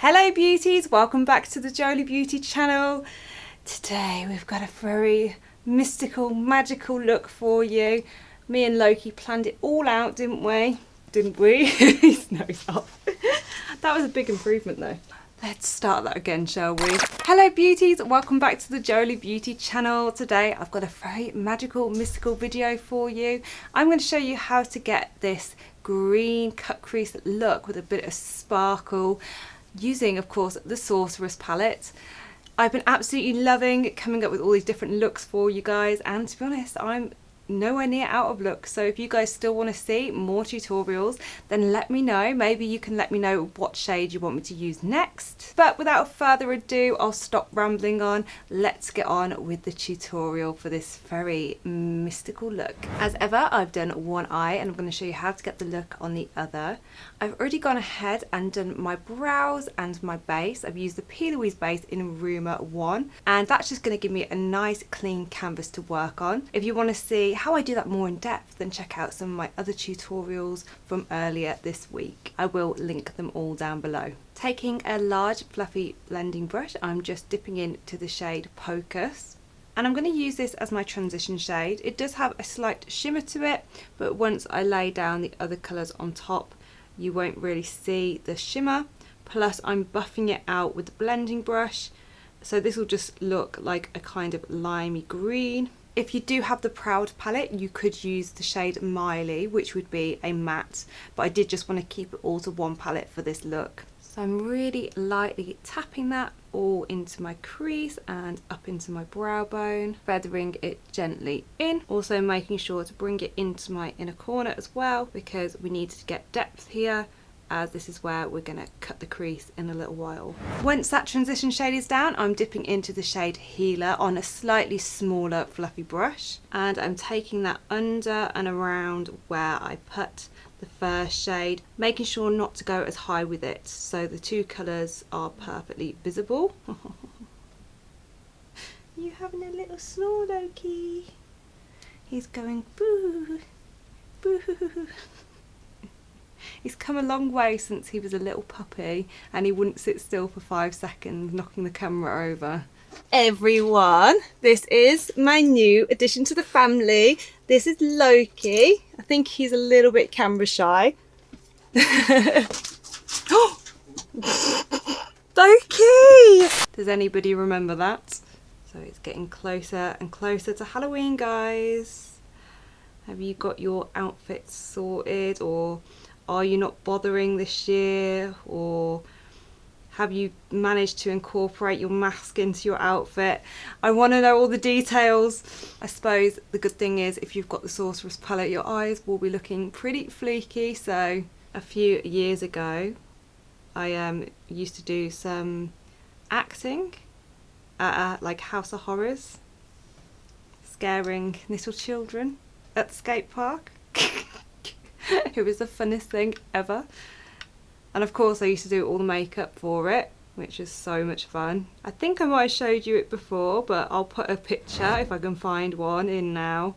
Hello beauties, welcome back to the Jolie Beauty channel. Today we've got a very mystical, magical look for you. Me and Loki planned it all out, didn't we? Didn't we? His nose off. That was a big improvement though. Let's start that again, shall we? Hello beauties, welcome back to the Jolie Beauty channel. Today I've got a very magical, mystical video for you. I'm going to show you how to get this green cut crease look with a bit of sparkle, using of course the Sorceress palette. I've been absolutely loving coming up with all these different looks for you guys, and to be honest, I'm nowhere near out of look. So if you guys still want to see more tutorials, then let me know. Maybe you can let me know what shade you want me to use next. But without further ado, I'll stop rambling on. Let's get on with the tutorial for this very mystical look. As ever, I've done one eye and I'm going to show you how to get the look on the other. I've already gone ahead and done my brows and my base. I've used the P. Louise base in Rumour 1, and that's just going to give me a nice clean canvas to work on. If you want to see how I do that more in depth, then check out some of my other tutorials from earlier this week. I will link them all down below. Taking a large fluffy blending brush, I'm just dipping into the shade Pocus, and I'm going to use this as my transition shade. It does have a slight shimmer to it, but once I lay down the other colours on top, you won't really see the shimmer. Plus I'm buffing it out with the blending brush, so this will just look like a kind of limey green. If you do have the Proud palette, you could use the shade Miley, which would be a matte, but I did just want to keep it all to one palette for this look. So I'm really lightly tapping that all into my crease and up into my brow bone, feathering it gently in. Also making sure to bring it into my inner corner as well, because we need to get depth here, as this is where we're going to cut the crease in a little while. Once that transition shade is down, I'm dipping into the shade Healer on a slightly smaller fluffy brush, and I'm taking that under and around where I put the first shade, making sure not to go as high with it so the two colours are perfectly visible. You having a little snore, Loki? He's going boo, boo. He's come a long way since he was a little puppy and he wouldn't sit still for 5 seconds, knocking the camera over. Everyone, this is my new addition to the family. This is Loki. I think he's a little bit camera shy. Loki! Does anybody remember that? So it's getting closer and closer to Halloween, guys. Have you got your outfits sorted, or are you not bothering this year, or have you managed to incorporate your mask into your outfit? I want to know all the details. I suppose the good thing is if you've got the Sorceress palette, your eyes will be looking pretty fleeky. So a few years ago, I used to do some acting at like House of Horrors, scaring little children at the skate park. It was the funnest thing ever. And of course I used to do all the makeup for it, which is so much fun. I think I might have showed you it before, but I'll put a picture if I can find one in now.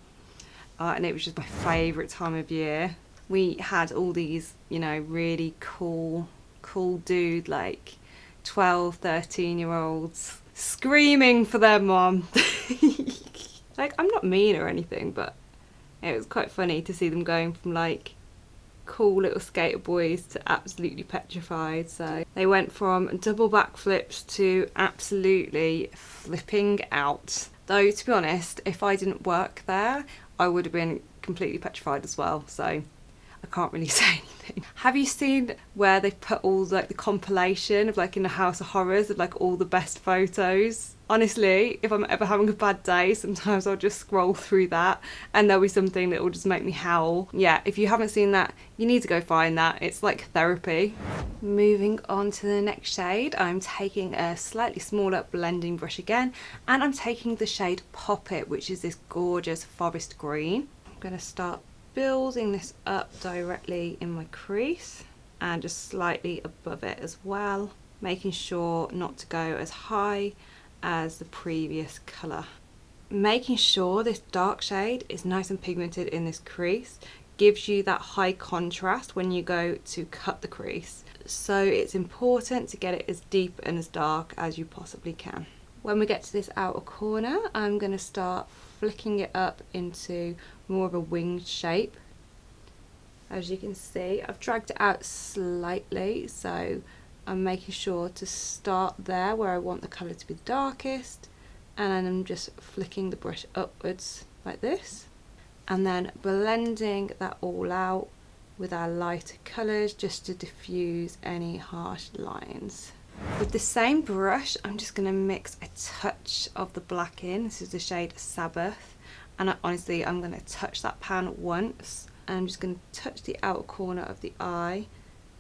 And it was just my favourite time of year. We had all these, you know, really cool dude, like 12, 13-year-olds screaming for their mom. Like, I'm not mean or anything, but it was quite funny to see them going from like cool little skater boys to absolutely petrified. So they went from double backflips to absolutely flipping out. Though to be honest, if I didn't work there, I would have been completely petrified as well. So I can't really say anything. Have you seen where they put all like the compilation of like in the House of Horrors of like all the best photos? Honestly, if I'm ever having a bad day, sometimes I'll just scroll through that and there'll be something that will just make me howl. Yeah, if you haven't seen that, you need to go find that. It's like therapy. Moving on to the next shade, I'm taking a slightly smaller blending brush again, and I'm taking the shade Pop It, which is this gorgeous forest green. I'm going to start building this up directly in my crease and just slightly above it as well, making sure not to go as high as the previous colour. Making sure this dark shade is nice and pigmented in this crease gives you that high contrast when you go to cut the crease. so it's important to get it as deep and as dark as you possibly can. When we get to this outer corner, I'm going to start flicking it up into more of a winged shape. As you can see, I've dragged it out slightly, so I'm making sure to start there where I want the colour to be the darkest, and then I'm just flicking the brush upwards like this, and then blending that all out with our lighter colours just to diffuse any harsh lines. With the same brush, I'm just going to mix a touch of the black in. This is the shade Sabbath, and I'm going to touch that pan once, and I'm just going to touch the outer corner of the eye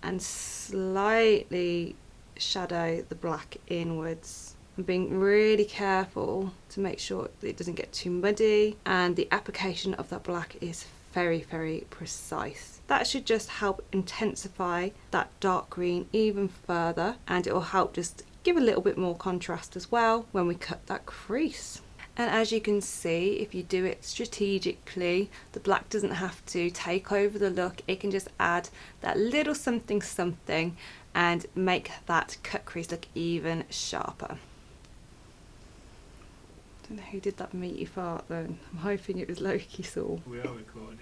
and slightly shadow the black inwards. I'm being really careful to make sure that it doesn't get too muddy, and the application of that black is very, very precise. That should just help intensify that dark green even further, and it will help just give a little bit more contrast as well when we cut that crease. And as you can see, if you do it strategically, the black doesn't have to take over the look. It can just add that little something something and make that cut crease look even sharper. I don't know who did that meaty fart then. I'm hoping it was Loki saw. We are recording.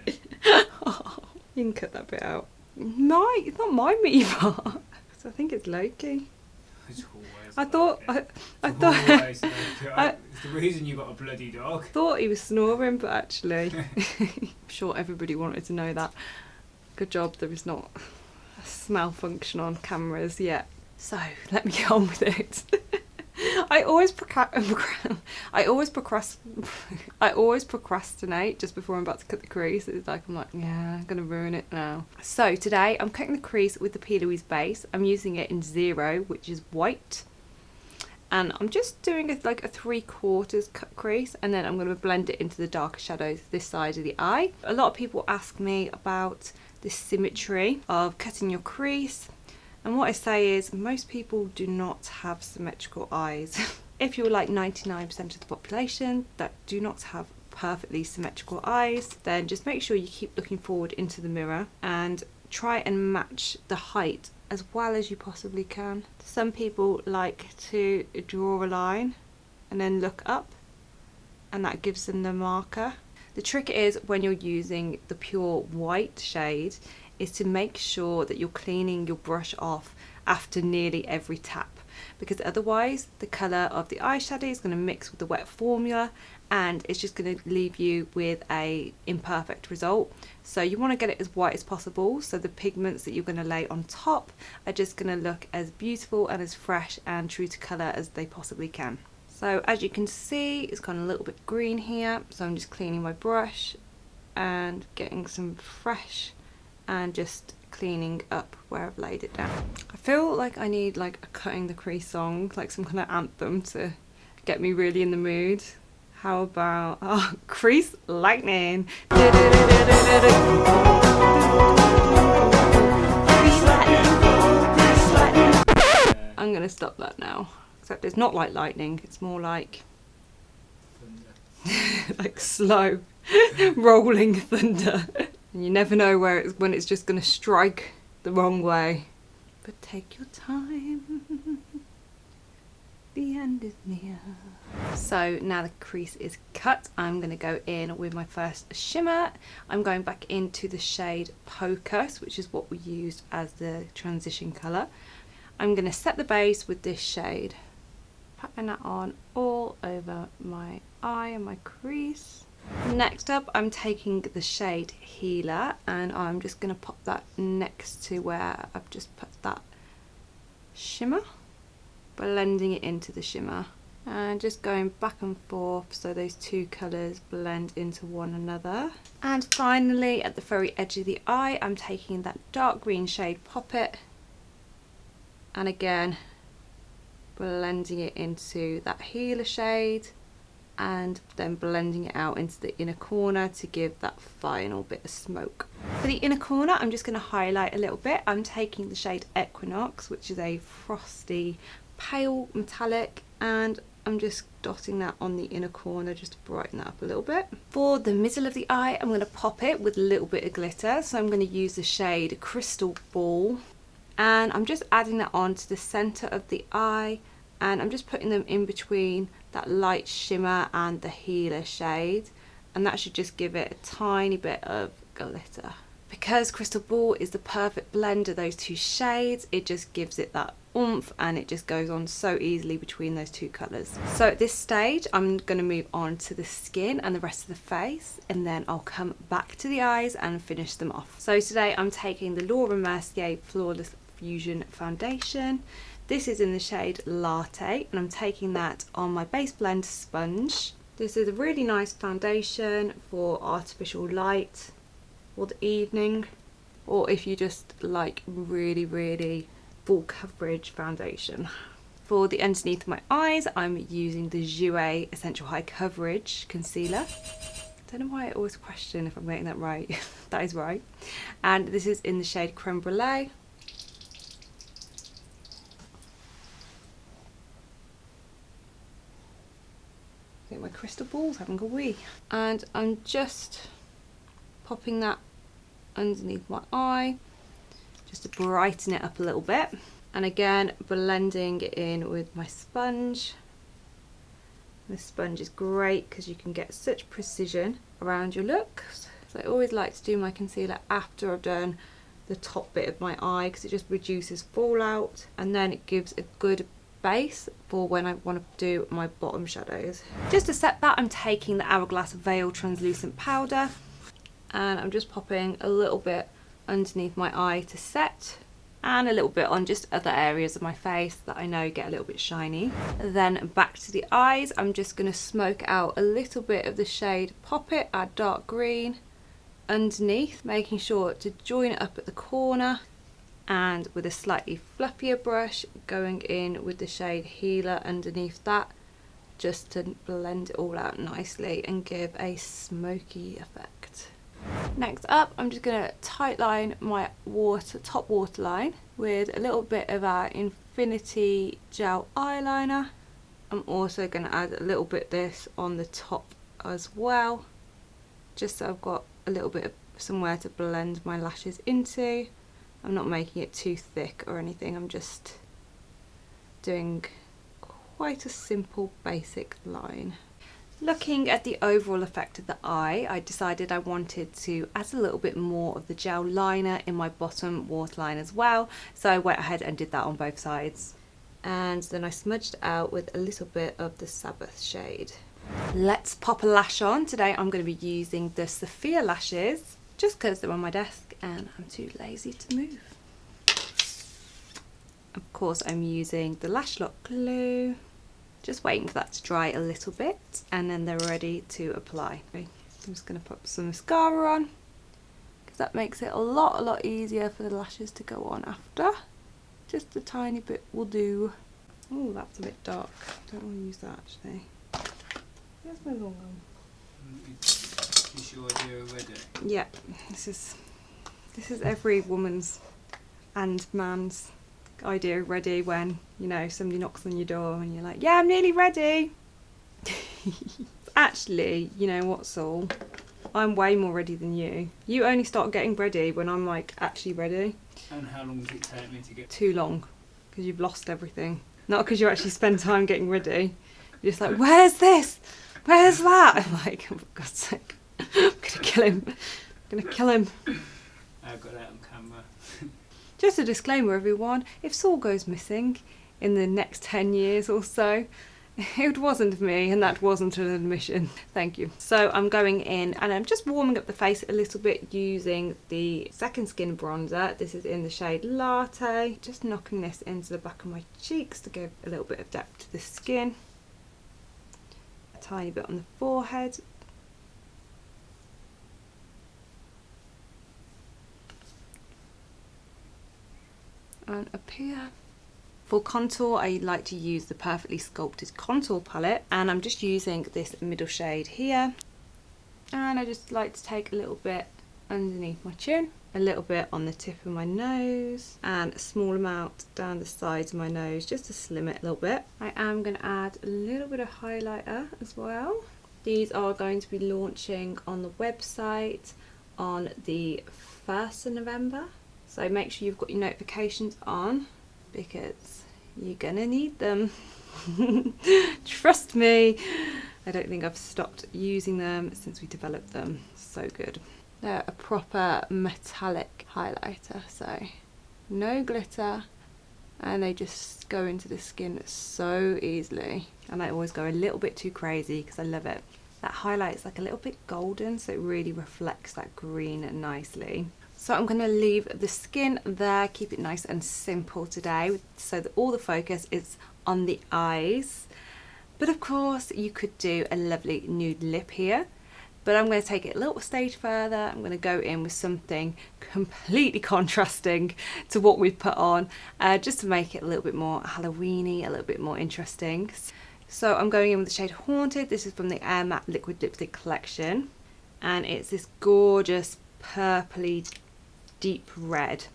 Oh, you can cut that bit out. It's not my meaty fart. I think it's Loki. It's always I thought it's the reason you got a bloody dog. Thought he was snoring, but actually I'm sure everybody wanted to know that. Good job there is not a smell function on cameras yet. So let me get on with it. I always procrastinate just before I'm about to cut the crease. It's like I'm gonna ruin it now. So today I'm cutting the crease with the P. Louise base. I'm using it in 0, which is white, and I'm just doing a 3/4 cut crease, and then I'm going to blend it into the darker shadows this side of the eye. A lot of people ask me about the symmetry of cutting your crease. And what I say is, most people do not have symmetrical eyes. If you're like 99% of the population that do not have perfectly symmetrical eyes, then just make sure you keep looking forward into the mirror and try and match the height as well as you possibly can. Some people like to draw a line and then look up, and that gives them the marker. The trick is, when you're using the pure white shade, is to make sure that you're cleaning your brush off after nearly every tap, because otherwise the colour of the eyeshadow is going to mix with the wet formula and it's just going to leave you with a imperfect result. So you want to get it as white as possible, so the pigments that you're going to lay on top are just going to look as beautiful and as fresh and true to colour as they possibly can. So as you can see, it's gone a little bit green here, so I'm just cleaning my brush and getting some fresh and just cleaning up where I've laid it down. I feel like I need a cutting the crease song, like some kind of anthem to get me really in the mood. How about Crease Lightnin? I'm gonna stop that now. Except it's not like lightning, it's more like like slow rolling thunder. And you never know when it's just going to strike the wrong way. But take your time, the end is near. So now the crease is cut, I'm going to go in with my first shimmer. I'm going back into the shade Pocus, which is what we used as the transition colour. I'm going to set the base with this shade, putting that on all over my eye and my crease. Next up, I'm taking the shade Healer, and I'm just going to pop that next to where I've just put that shimmer, blending it into the shimmer and just going back and forth so those two colours blend into one another. And finally, at the very edge of the eye, I'm taking that dark green shade Poppet, and again blending it into that Healer shade, and then blending it out into the inner corner to give that final bit of smoke. For the inner corner, I'm just going to highlight a little bit. I'm taking the shade Equinox, which is a frosty pale metallic, and I'm just dotting that on the inner corner just to brighten that up a little bit. For the middle of the eye, I'm going to pop it with a little bit of glitter, so I'm going to use the shade Crystal Ball, And I'm just adding that on to the centre of the eye, and I'm just putting them in between that light shimmer and the healer shade, and that should just give it a tiny bit of glitter. Because Crystal Ball is the perfect blend of those two shades, it just gives it that oomph, and it just goes on so easily between those two colours. So at this stage I'm going to move on to the skin and the rest of the face, and then I'll come back to the eyes and finish them off. So today I'm taking the Laura Mercier Flawless Fusion Foundation. This is in the shade Latte, and I'm taking that on my base blend sponge. This is a really nice foundation for artificial light or the evening, or if you just like really full coverage foundation. For the underneath of my eyes, I'm using the Jouer Essential High Coverage Concealer. Don't know why I always question if I'm getting that right. That is right. And this is in the shade Creme Brulee. I think my crystal ball's having a wee. And I'm just popping that underneath my eye just to brighten it up a little bit, and again blending it in with my sponge. This sponge is great because you can get such precision around your looks. So I always like to do my concealer after I've done the top bit of my eye, because it just reduces fallout, and then it gives a good base for when I want to do my bottom shadows. Just to set that, I'm taking the Hourglass Veil Translucent Powder, and I'm just popping a little bit underneath my eye to set, and a little bit on just other areas of my face that I know get a little bit shiny. Then back to the eyes, I'm just going to smoke out a little bit of the shade Pop It, add dark green underneath, making sure to join it up at the corner, and with a slightly fluffier brush going in with the shade Healer underneath that, just to blend it all out nicely and give a smoky effect. Next up, I'm just going to tightline my top waterline with a little bit of our Infinity Gel Eyeliner. I'm also going to add a little bit of this on the top as well, just so I've got a little bit of somewhere to blend my lashes into. I'm not making it too thick or anything, I'm just doing quite a simple basic line. Looking at the overall effect of the eye, I decided I wanted to add a little bit more of the gel liner in my bottom waterline as well, so I went ahead and did that on both sides. And then I smudged out with a little bit of the Sabbath shade. Let's pop a lash on. Today I'm going to be using the Sophia lashes, just because they're on my desk and I'm too lazy to move. Of course I'm using the Lash Lock glue. Just waiting for that to dry a little bit, and then they're ready to apply. I'm just going to put some mascara on, because that makes it a lot easier for the lashes to go on after. Just a tiny bit will do. Oh, that's a bit dark. Don't want to use that actually. Where's my long one? Is your idea ready? Yeah, this is every woman's and man's idea ready when, you know, somebody knocks on your door and you're like, yeah, I'm nearly ready. Actually, you know what, Saul? I'm way more ready than you. You only start getting ready when I'm like actually ready. And how long does it take me to get? Too long, because you've lost everything. Not because you actually spend time getting ready. You're just like, where's this? Where's that? I'm like, oh, for God's sake, I'm gonna kill him. I'm gonna kill him. I got that on camera. Just a disclaimer, everyone, if Saul goes missing in the next 10 years or so, it wasn't me, and that wasn't an admission. Thank you. So I'm going in and I'm just warming up the face a little bit using the Second Skin bronzer. This is in the shade Latte. Just knocking this into the back of my cheeks to give a little bit of depth to the skin. A tiny bit on the forehead. And up here. For contour, I like to use the Perfectly Sculpted Contour Palette, and I'm just using this middle shade here. And I just like to take a little bit underneath my chin, a little bit on the tip of my nose, and a small amount down the sides of my nose, just to slim it a little bit. I am going to add a little bit of highlighter as well. These are going to be launching on the website on the 1st of November. So make sure you've got your notifications on because you're gonna need them. Trust me. I don't think I've stopped using them since we developed them. So good. They're a proper metallic highlighter, so no glitter, and they just go into the skin so easily. And I always go a little bit too crazy because I love it. That highlight is like a little bit golden, so it really reflects that green nicely. So I'm going to leave the skin there, keep it nice and simple today, so that all the focus is on the eyes. But of course you could do a lovely nude lip here, but I'm going to take it a little stage further. I'm going to go in with something completely contrasting to what we've put on, just to make it a little bit more Halloween-y, a little bit more interesting. So I'm going in with the shade Haunted. This is from the Air Matte Liquid Lipstick collection, and it's this gorgeous purpley deep red.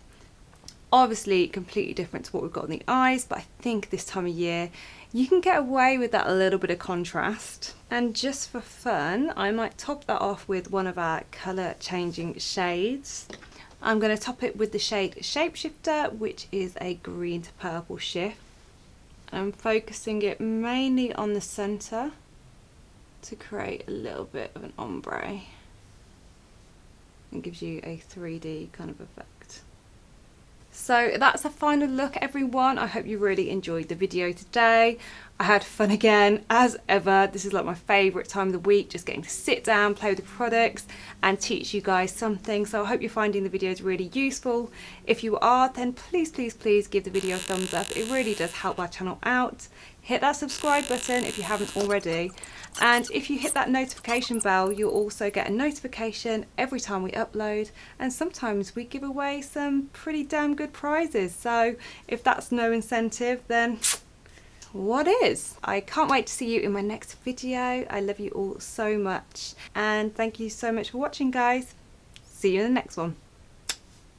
Obviously completely different to what we've got on the eyes, but I think this time of year you can get away with that little bit of contrast. And just for fun, I might top that off with one of our colour changing shades. I'm going to top it with the shade Shapeshifter, which is a green to purple shift. I'm focusing it mainly on the centre to create a little bit of an ombre. It gives you a 3D kind of effect. So that's the final look, everyone. I hope you really enjoyed the video today. I had fun again, as ever. This is like my favourite time of the week, just getting to sit down, play with the products and teach you guys something. So I hope you're finding the videos really useful. If you are, then please, please, please give the video a thumbs up. It really does help our channel out. Hit that subscribe button if you haven't already. And if you hit that notification bell, you'll also get a notification every time we upload. And sometimes we give away some pretty damn good prizes. So if that's no incentive, then what is? I can't wait to see you in my next video. I love you all so much. And thank you so much for watching, guys. See you in the next one.